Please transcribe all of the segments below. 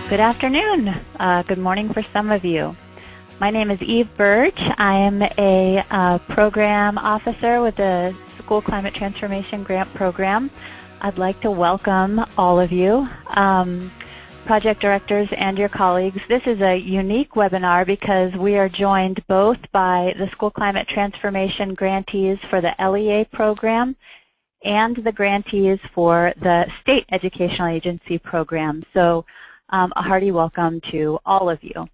Good afternoon. Good morning for some of you. My name is Eve Burge. I am a program officer with the School Climate Transformation Grant Program. I'd like to welcome all of you, project directors and your colleagues. This is a unique webinar because we are joined both by the School Climate Transformation grantees for the LEA program and the grantees for the State Educational Agency program. So a hearty welcome to all of you.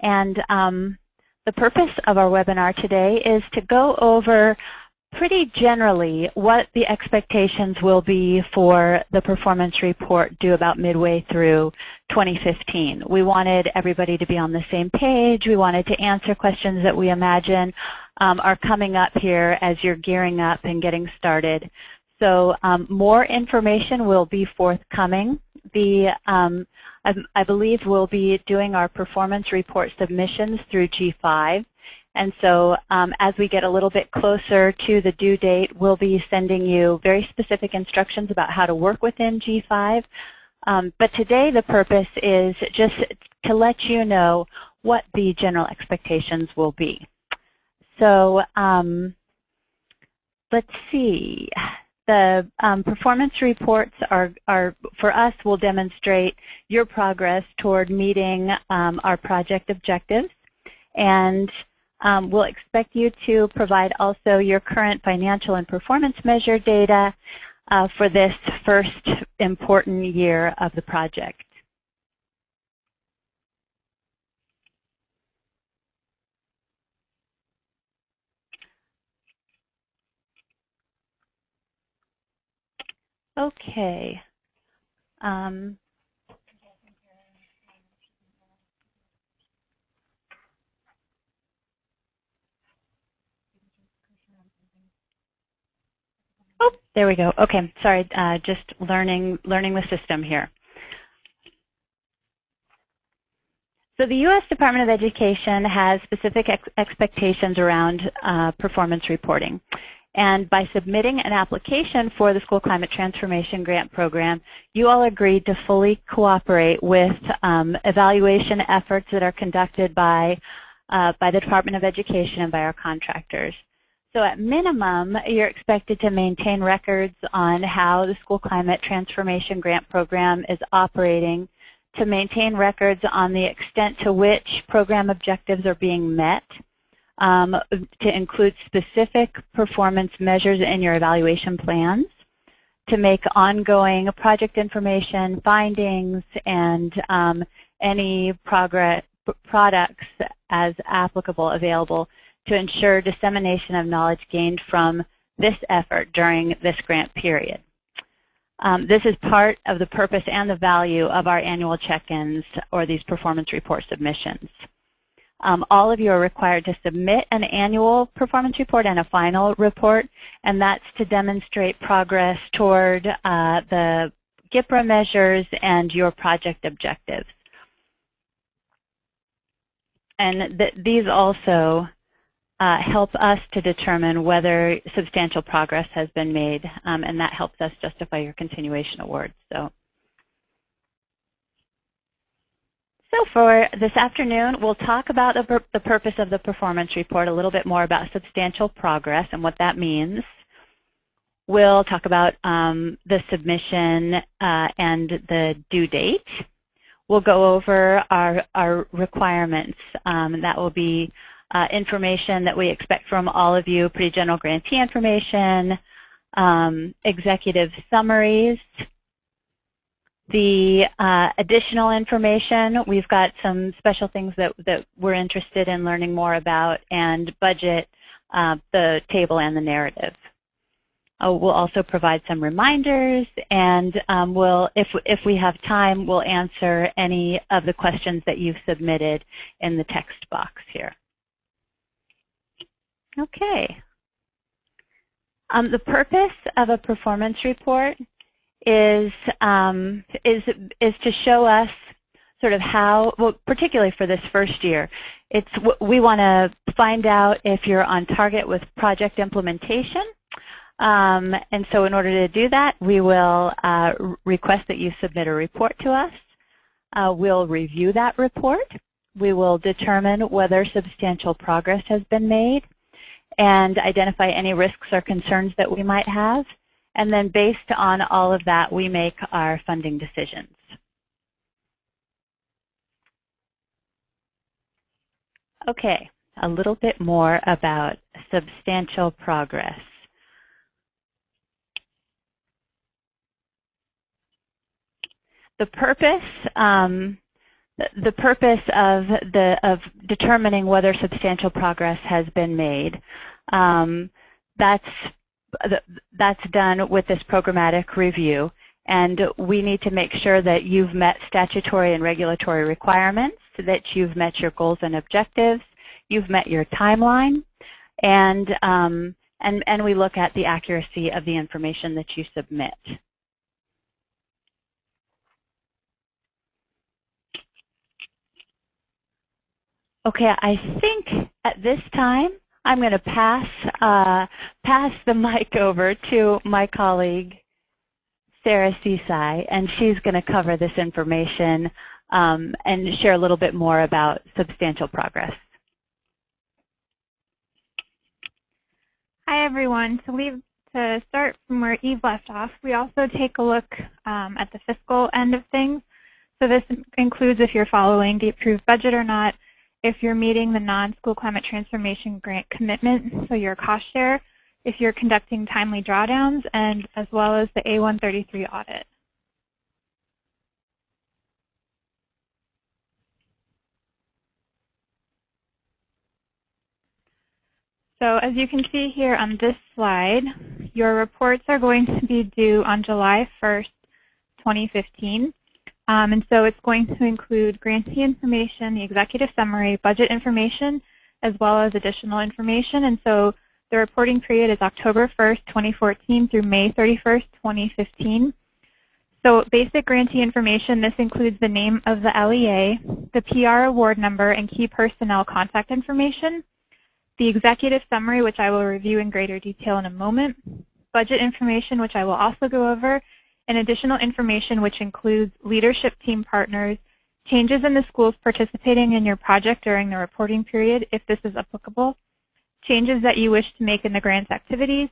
And the purpose of our webinar today is to go over pretty generally what the expectations will be for the performance report due about midway through 2015. We wanted everybody to be on the same page. We wanted to answer questions that we imagine are coming up here as you're gearing up and getting started. So more information will be forthcoming. I believe we'll be doing our performance report submissions through G5. And so as we get a little bit closer to the due date, we'll be sending you very specific instructions about how to work within G5. But today the purpose is just to let you know what the general expectations will be. So let's see. The performance reports are for us, will demonstrate your progress toward meeting our project objectives. And we'll expect you to provide also your current financial and performance measure data for this first important year of the project. Okay. Oh, there we go. Okay, sorry, just learning the system here. So the U.S. Department of Education has specific expectations around performance reporting. And by submitting an application for the School Climate Transformation Grant Program, you all agreed to fully cooperate with evaluation efforts that are conducted by the Department of Education and by our contractors. So at minimum, you're expected to maintain records on how the School Climate Transformation Grant Program is operating, to maintain records on the extent to which program objectives are being met, to include specific performance measures in your evaluation plans, to make ongoing project information, findings, and any products as applicable available to ensure dissemination of knowledge gained from this effort during this grant period. This is part of the purpose and the value of our annual check-ins or these performance report submissions. All of you are required to submit an annual performance report and a final report, and that's to demonstrate progress toward the GIPRA measures and your project objectives. And these also help us to determine whether substantial progress has been made, and that helps us justify your continuation awards. So for this afternoon, we'll talk about the purpose of the performance report, a little bit more about substantial progress and what that means. We'll talk about the submission and the due date. We'll go over our requirements. That will be information that we expect from all of you, pretty general grantee information, executive summaries. The additional information, we've got some special things that we're interested in learning more about, and budget, the table, and the narrative. We'll also provide some reminders, and if we have time, we'll answer any of the questions that you've submitted in the text box here. Okay. The purpose of a performance report is to show us sort of how, well, particularly for this first year, we want to find out if you're on target with project implementation. And so in order to do that, we will request that you submit a report to us. we'll review that report. We will determine whether substantial progress has been made and identify any risks or concerns that we might have. And then based on all of that, we make our funding decisions. Okay, a little bit more about substantial progress. The purpose of determining whether substantial progress has been made, that's done with this programmatic review, and we need to make sure that you've met statutory and regulatory requirements, that you've met your goals and objectives, you've met your timeline, and we look at the accuracy of the information that you submit. Okay, I think at this time I'm going to pass the mic over to my colleague Sarah Seasai, and she's going to cover this information and share a little bit more about substantial progress. Hi everyone. To start from where Eve left off, we also take a look at the fiscal end of things. So this includes if you're following the approved budget or not, if you're meeting the non-school climate transformation grant commitment, so your cost share, if you're conducting timely drawdowns, and as well as the A133 audit. So as you can see here on this slide, your reports are going to be due on July 1st, 2015. And so it's going to include grantee information, the executive summary, budget information, as well as additional information. And so the reporting period is October 1st, 2014 through May 31st, 2015. So basic grantee information, this includes the name of the LEA, the PR award number, and key personnel contact information, the executive summary, which I will review in greater detail in a moment, budget information, which I will also go over, and additional information which includes leadership team partners, changes in the schools participating in your project during the reporting period, if this is applicable, changes that you wish to make in the grant's activities,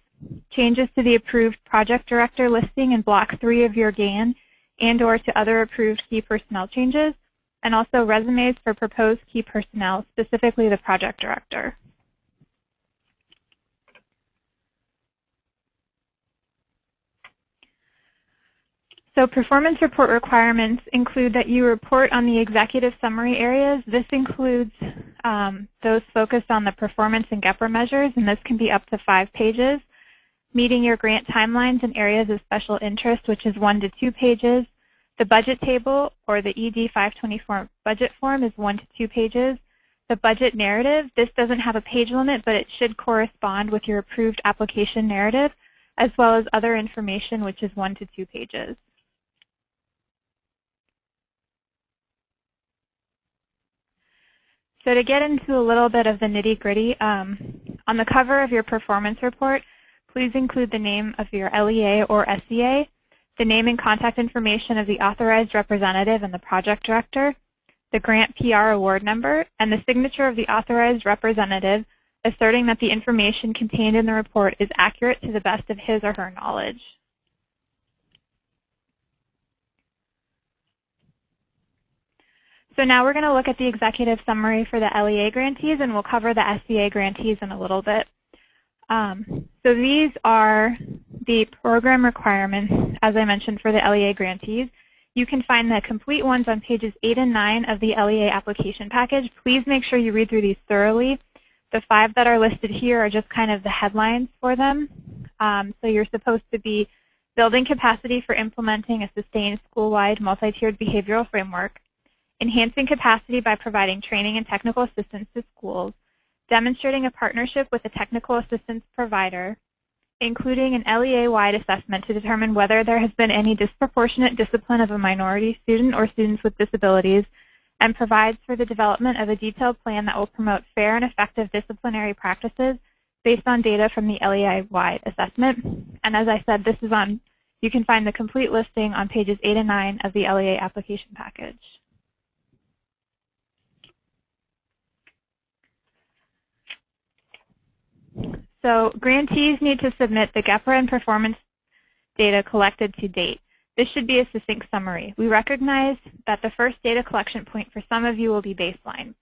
changes to the approved project director listing in Block 3 of your GAN, and/or to other approved key personnel changes, and also resumes for proposed key personnel, specifically the project director. So performance report requirements include that you report on the executive summary areas. This includes those focused on the performance and GEPRA measures, and this can be up to 5 pages. Meeting your grant timelines and areas of special interest, which is 1 to 2 pages. The budget table, or the ED 524 budget form, is 1 to 2 pages. The budget narrative, this doesn't have a page limit, but it should correspond with your approved application narrative, as well as other information, which is 1 to 2 pages. So to get into a little bit of the nitty-gritty, on the cover of your performance report, please include the name of your LEA or SEA, the name and contact information of the authorized representative and the project director, the grant PR award number, and the signature of the authorized representative asserting that the information contained in the report is accurate to the best of his or her knowledge. So now we're going to look at the executive summary for the LEA grantees, and we'll cover the SCA grantees in a little bit. So these are the program requirements, as I mentioned, for the LEA grantees. You can find the complete ones on pages 8 and 9 of the LEA application package. Please make sure you read through these thoroughly. The 5 that are listed here are just kind of the headlines for them. So you're supposed to be building capacity for implementing a sustained school-wide multi-tiered behavioral framework, enhancing capacity by providing training and technical assistance to schools, demonstrating a partnership with a technical assistance provider, including an LEA-wide assessment to determine whether there has been any disproportionate discipline of a minority student or students with disabilities, and provides for the development of a detailed plan that will promote fair and effective disciplinary practices based on data from the LEA-wide assessment. And as I said, this is you can find the complete listing on pages 8 and 9 of the LEA application package. So grantees need to submit the GEPRA and performance data collected to date. This should be a succinct summary. We recognize that the first data collection point for some of you will be baseline.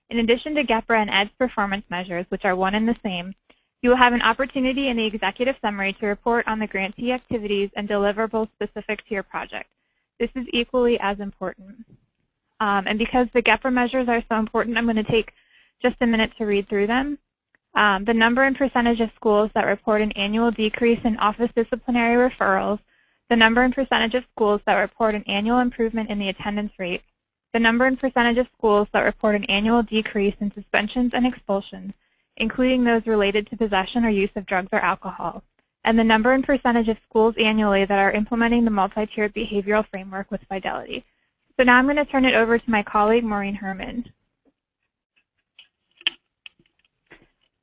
In addition to GEPRA and ED's performance measures, which are one and the same, you will have an opportunity in the executive summary to report on the grantee activities and deliverables specific to your project. This is equally as important. And because the GEPRA measures are so important, I'm going to take just a minute to read through them. The number and percentage of schools that report an annual decrease in office disciplinary referrals, the number and percentage of schools that report an annual improvement in the attendance rate, the number and percentage of schools that report an annual decrease in suspensions and expulsions, including those related to possession or use of drugs or alcohol, and the number and percentage of schools annually that are implementing the multi-tiered behavioral framework with fidelity. So now I'm going to turn it over to my colleague, Maureen Herman.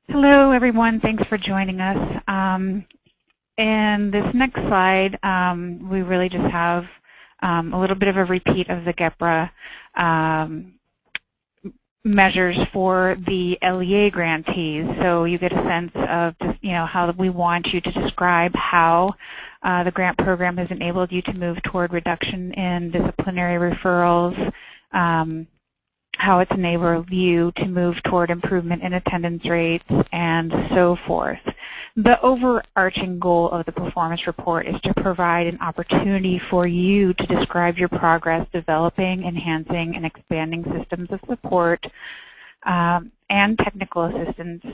Hello, everyone. Thanks for joining us. In this next slide, we really just have a little bit of a repeat of the GEPRA measures for the LEA grantees. So you get a sense of just, how we want you to describe how the grant program has enabled you to move toward reduction in disciplinary referrals, how it's enabled you to move toward improvement in attendance rates, and so forth. The overarching goal of the performance report is to provide an opportunity for you to describe your progress developing, enhancing, and expanding systems of support and technical assistance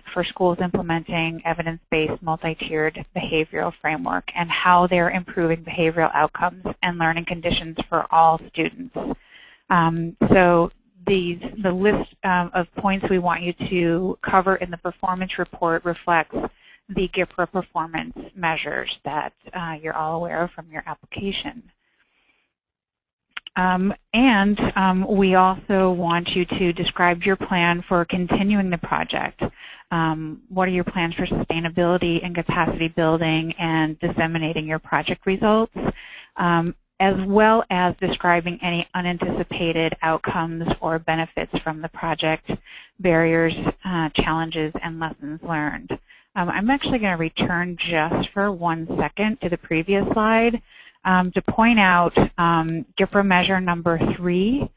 for schools implementing evidence-based multi-tiered behavioral framework and how they're improving behavioral outcomes and learning conditions for all students. So the list of points we want you to cover in the performance report reflects the GEPRA performance measures that you're all aware of from your application. We also want you to describe your plan for continuing the project. What are your plans for sustainability and capacity building and disseminating your project results? As well as describing any unanticipated outcomes or benefits from the project, barriers, challenges, and lessons learned. I'm actually going to return just for 1 second to the previous slide to point out GEPRA measure number 3.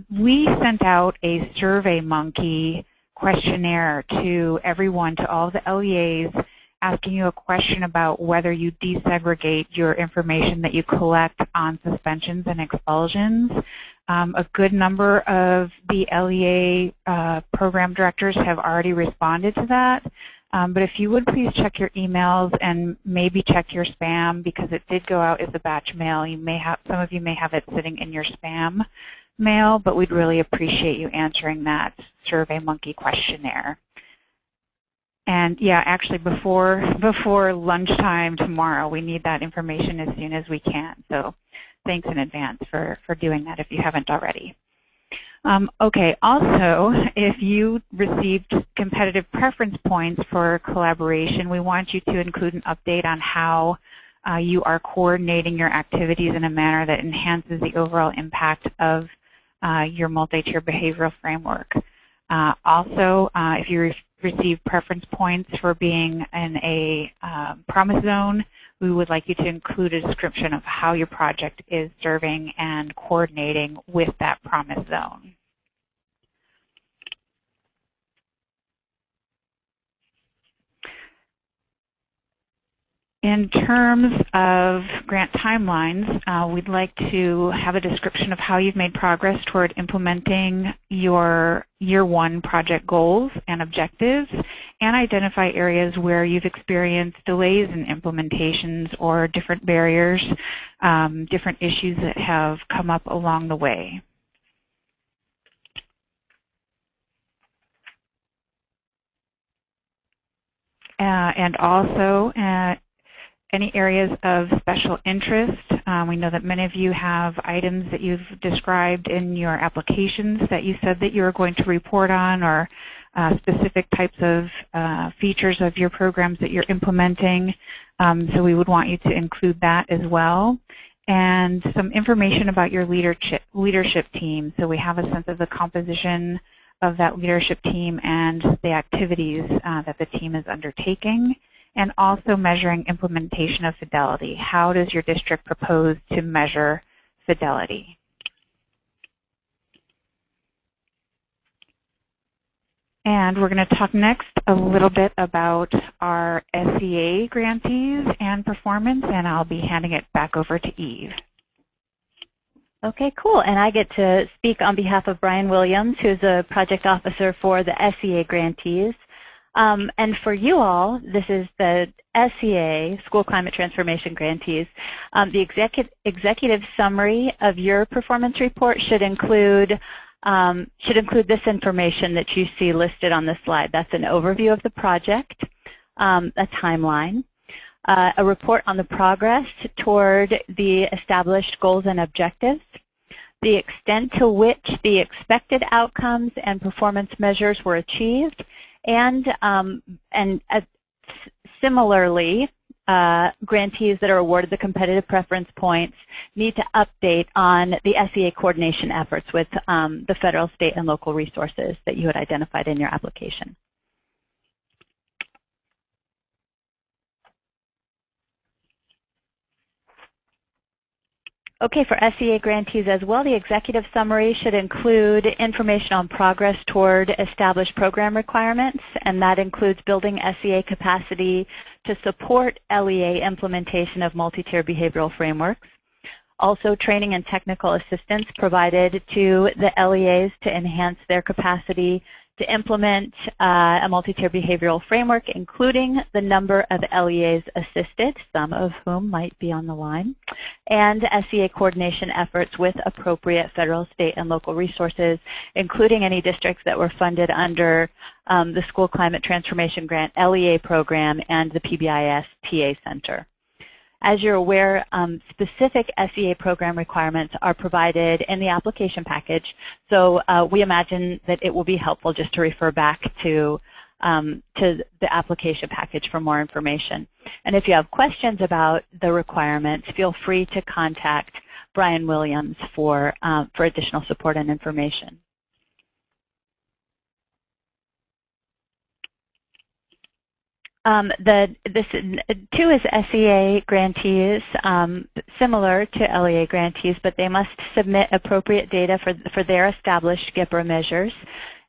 We sent out a SurveyMonkey questionnaire to everyone, to all the LEAs, asking you a question about whether you desegregate your information that you collect on suspensions and expulsions. A good number of the LEA program directors have already responded to that. But if you would please check your emails and maybe check your spam, because it did go out as a batch mail. Some of you may have it sitting in your spam mail, but we'd really appreciate you answering that SurveyMonkey questionnaire. And yeah, actually before lunchtime tomorrow, we need that information as soon as we can. So thanks in advance for doing that if you haven't already. Okay, also, if you received competitive preference points for collaboration, we want you to include an update on how you are coordinating your activities in a manner that enhances the overall impact of your multi-tier behavioral framework. Also, if you receive preference points for being in a promise zone, we would like you to include a description of how your project is serving and coordinating with that promise zone. In terms of grant timelines, we'd like to have a description of how you've made progress toward implementing your Year 1 project goals and objectives, and identify areas where you've experienced delays in implementations or different barriers, different issues that have come up along the way. And also, any areas of special interest. We know that many of you have items that you've described in your applications that you said that you were going to report on, or specific types of features of your programs that you're implementing. So we would want you to include that as well. And some information about your leadership team. So we have a sense of the composition of that leadership team and the activities that the team is undertaking, and also measuring implementation of fidelity. How does your district propose to measure fidelity? And we're going to talk next a little bit about our SCA grantees and performance, and I'll be handing it back over to Eve. Okay, cool. And I get to speak on behalf of Brian Williams, who's a project officer for the SCA grantees. And for you all, this is the SCA, School Climate Transformation Grantees. The executive summary of your performance report should include this information that you see listed on the slide. That's an overview of the project, a timeline, a report on the progress toward the established goals and objectives, the extent to which the expected outcomes and performance measures were achieved, and similarly, grantees that are awarded the competitive preference points need to update on the SCA coordination efforts with the federal, state, and local resources that you had identified in your application. Okay, for SCA grantees as well, the executive summary should include information on progress toward established program requirements, and that includes building SCA capacity to support LEA implementation of multi-tier behavioral frameworks. Also, training and technical assistance provided to the LEAs to enhance their capacity to implement a multi-tier behavioral framework, including the number of LEAs assisted, some of whom might be on the line, and SCA coordination efforts with appropriate federal, state, and local resources, including any districts that were funded under the School Climate Transformation Grant LEA program and the PBIS TA Center. As you're aware, specific SCA program requirements are provided in the application package, so we imagine that it will be helpful just to refer back to the application package for more information. And if you have questions about the requirements, feel free to contact Brian Williams for additional support and information. This too is SCA grantees, similar to LEA grantees, but they must submit appropriate data for their established GPRA measures,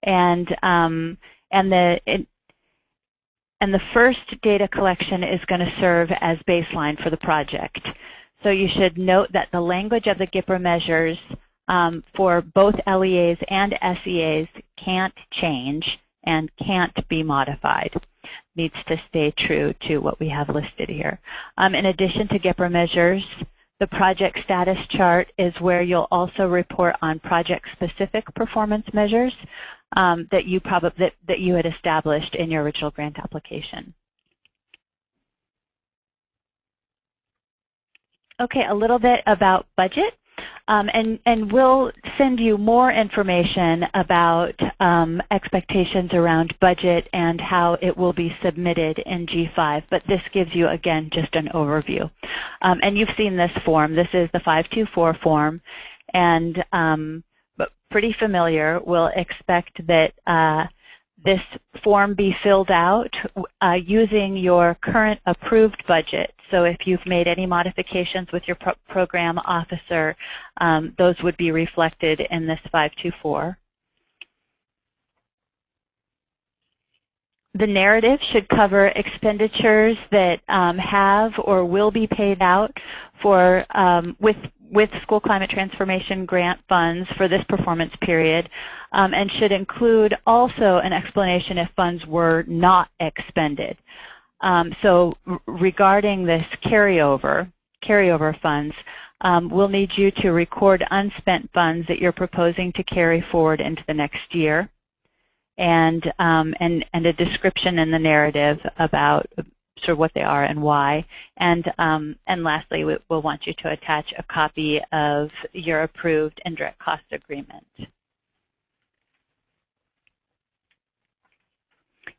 and the first data collection is going to serve as baseline for the project. So you should note that the language of the GPRA measures for both LEAs and SCAs can't change and can't be modified. Needs to stay true to what we have listed here. In addition to GPRA measures, the project status chart is where you'll also report on project-specific performance measures that you had established in your original grant application. Okay, a little bit about budget. And we'll send you more information about expectations around budget and how it will be submitted in G5, but this gives you, again, just an overview. And you've seen this form. This is the 524 form, and but pretty familiar. We'll expect that this form be filled out using your current approved budget. So if you've made any modifications with your program officer, those would be reflected in this 524. The narrative should cover expenditures that have or will be paid out for with School Climate Transformation Grant funds for this performance period, and should include also an explanation if funds were not expended. So regarding this carryover funds, we'll need you to record unspent funds that you're proposing to carry forward into the next year, and a description in the narrative about sort of what they are and why. And lastly, we'll want you to attach a copy of your approved indirect cost agreement.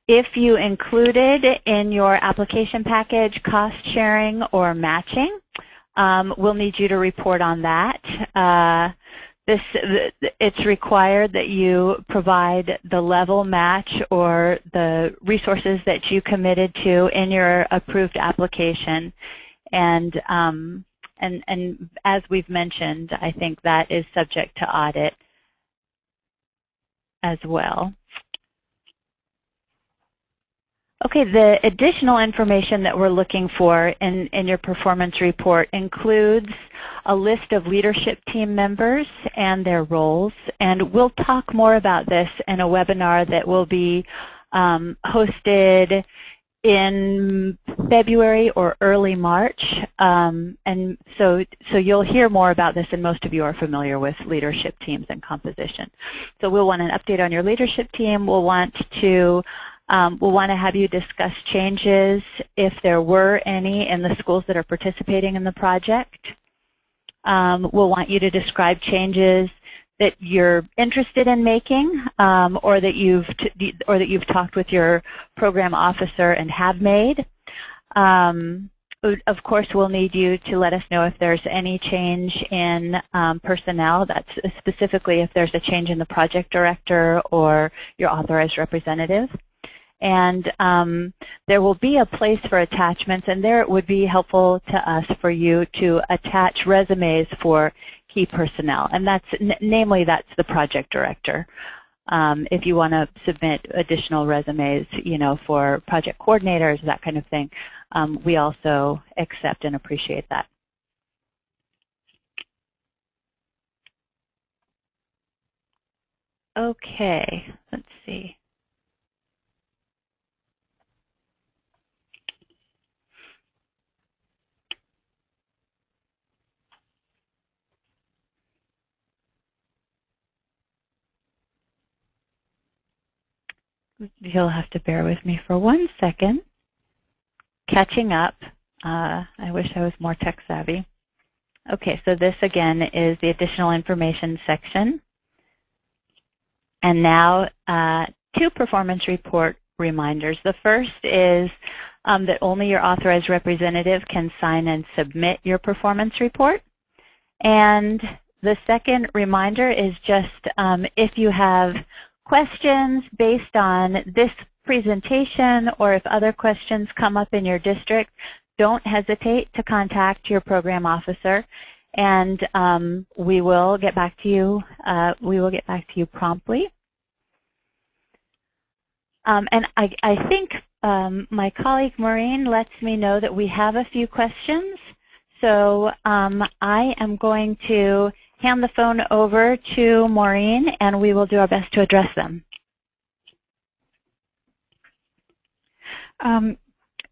If you included in your application package cost sharing or matching, we'll need you to report on that. It's required that you provide the level match or the resources that you committed to in your approved application. And as we've mentioned, I think that is subject to audit as well. Okay, the additional information that we're looking for in your performance report includes a list of leadership team members and their roles, and we'll talk more about this in a webinar that will be hosted in February or early March, and so you'll hear more about this, and most of you are familiar with leadership teams and composition. So we'll want an update on your leadership team. We'll want to have you discuss changes, if there were any, in the schools that are participating in the project. We'll want you to describe changes that you're interested in making, or that you've talked with your program officer and have made. Of course, we'll need you to let us know if there's any change in personnel. That's specifically if there's a change in the project director or your authorized representative. And there will be a place for attachments, and there it would be helpful to us for you to attach resumes for key personnel, and that's namely that's the project director. If you want to submit additional resumes, for project coordinators, that kind of thing, we also accept and appreciate that. Okay, let's see. You'll have to bear with me for 1 second. Catching up. I wish I was more tech savvy. Okay, so this again is the additional information section. And now 2 performance report reminders. The first is that only your authorized representative can sign and submit your performance report. And the second reminder is just if you have questions based on this presentation, or if other questions come up in your district, don't hesitate to contact your program officer, and we will get back to you. We will get back to you promptly. And I think my colleague Maureen lets me know that we have a few questions, so I am going to hand the phone over to Maureen, and we will do our best to address them.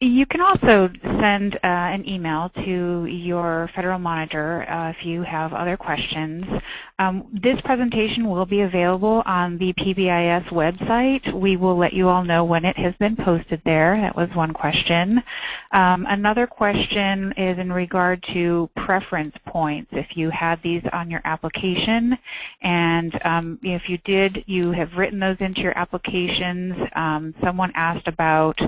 You can also send an email to your federal monitor if you have other questions. This presentation will be available on the PBIS website. We will let you all know when it has been posted there. That was one question. Another question is in regard to preference points. If you had these on your application, and if you did, you have written those into your applications. Someone asked about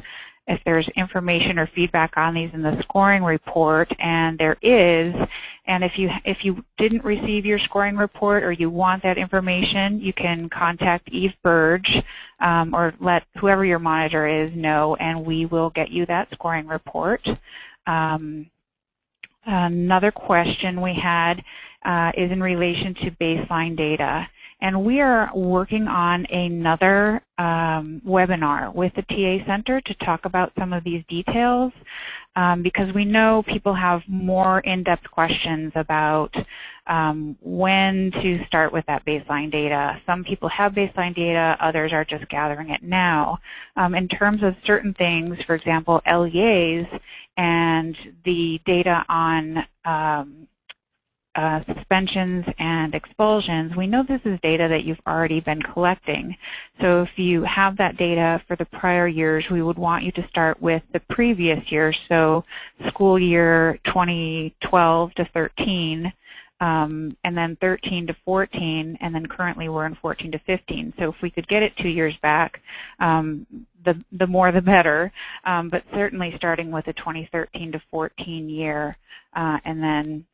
if there's information or feedback on these in the scoring report, and there is. And if you didn't receive your scoring report or you want that information, you can contact Eve Burge or let whoever your monitor is know, and we will get you that scoring report. Another question we had is in relation to baseline data. And we are working on another webinar with the TA Center to talk about some of these details because we know people have more in-depth questions about when to start with that baseline data. Some people have baseline data, others are just gathering it now. In terms of certain things, for example, LEAs and the data on suspensions and expulsions, we know this is data that you've already been collecting. So if you have that data for the prior years, we would want you to start with the previous year, so school year 2012 to 13, and then 13 to 14, and then currently we're in 14 to 15. So if we could get it 2 years back, the more the better, but certainly starting with the 2013 to 14 year, and then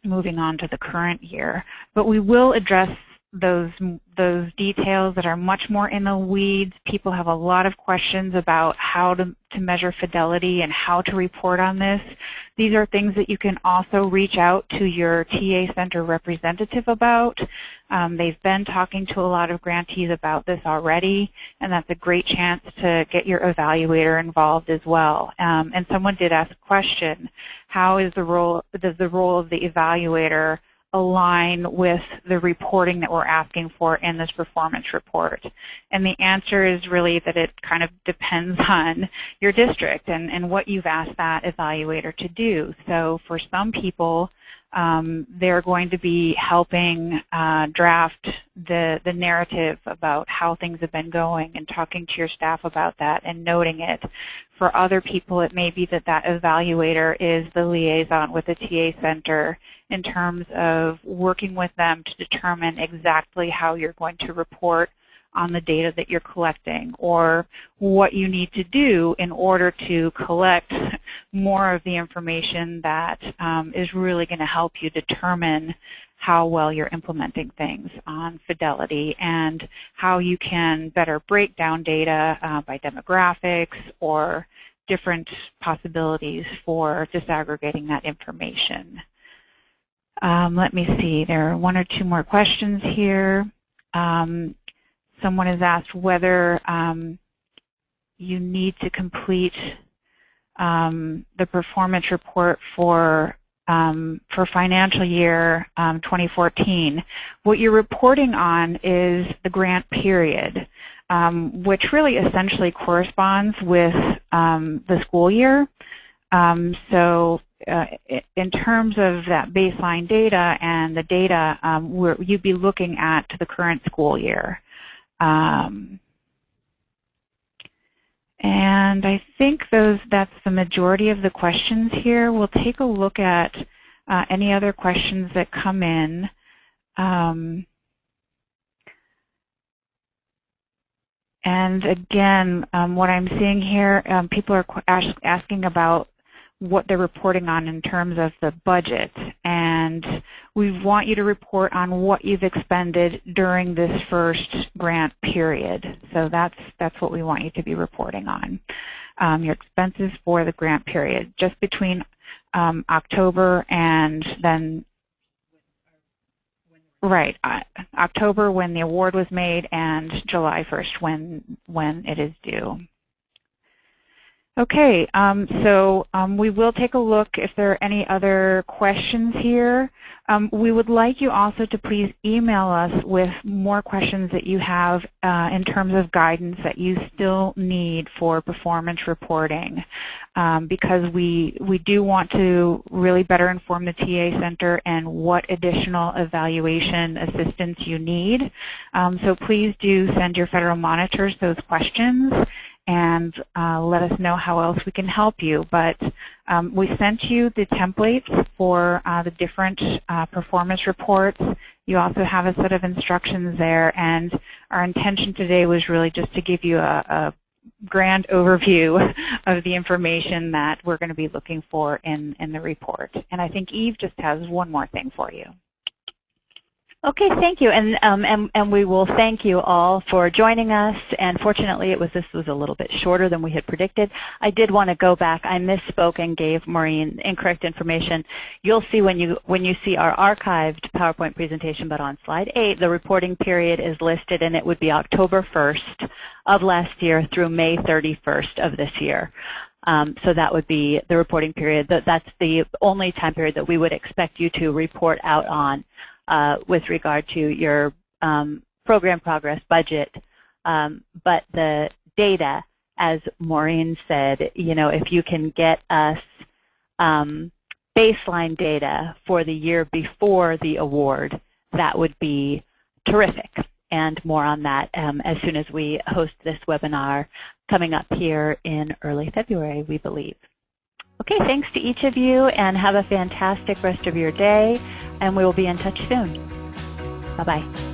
moving on to the current year. But we will address those details that are much more in the weeds. People have a lot of questions about how to measure fidelity and how to report on this. These are things that you can also reach out to your TA Center representative about. They've been talking to a lot of grantees about this already, and that's a great chance to get your evaluator involved as well. And someone did ask a question, does the role of the evaluator align with the reporting that we're asking for in this performance report? And the answer is really that it kind of depends on your district and what you've asked that evaluator to do. So for some people, they're going to be helping draft the narrative about how things have been going and talking to your staff about that and noting it. For other people, it may be that that evaluator is the liaison with the TA Center in terms of working with them to determine exactly how you're going to report on the data that you're collecting, or what you need to do in order to collect more of the information that is really going to help you determine how well you're implementing things on fidelity and how you can better break down data by demographics or different possibilities for disaggregating that information. Let me see, there are one or two more questions here. Someone has asked whether you need to complete the performance report for financial year 2014. What you're reporting on is the grant period, which really essentially corresponds with the school year. So in terms of that baseline data and the data, you'd be looking at the current school year. And I think that's the majority of the questions here. We'll take a look at any other questions that come in. And again, what I'm seeing here, people are asking about what they're reporting on in terms of the budget, and we want you to report on what you've expended during this first grant period. So that's what we want you to be reporting on. Your expenses for the grant period, just between October and then, right, October when the award was made and July 1st when it is due. Okay, so we will take a look if there are any other questions here. We would like you also to please email us with more questions that you have in terms of guidance that you still need for performance reporting, because we do want to really better inform the TA Center and what additional evaluation assistance you need. So please do send your federal monitors those questions and let us know how else we can help you. But we sent you the templates for the different performance reports. You also have a set of instructions there, and our intention today was really just to give you a grand overview of the information that we're going to be looking for in the report. And I think Eve just has one more thing for you. Okay, thank you, and we will thank you all for joining us. And fortunately, this was a little bit shorter than we had predicted. I did want to go back. I misspoke and gave Maureen incorrect information. You'll see when you see our archived PowerPoint presentation, but on slide 8, the reporting period is listed, and it would be October 1st of last year through May 31st of this year. So that would be the reporting period. That's the only time period that we would expect you to report out on. With regard to your program progress budget, but the data, as Maureen said, if you can get us baseline data for the year before the award, that would be terrific. And more on that as soon as we host this webinar coming up here in early February, we believe. Okay, thanks to each of you, and have a fantastic rest of your day, and we will be in touch soon. Bye-bye.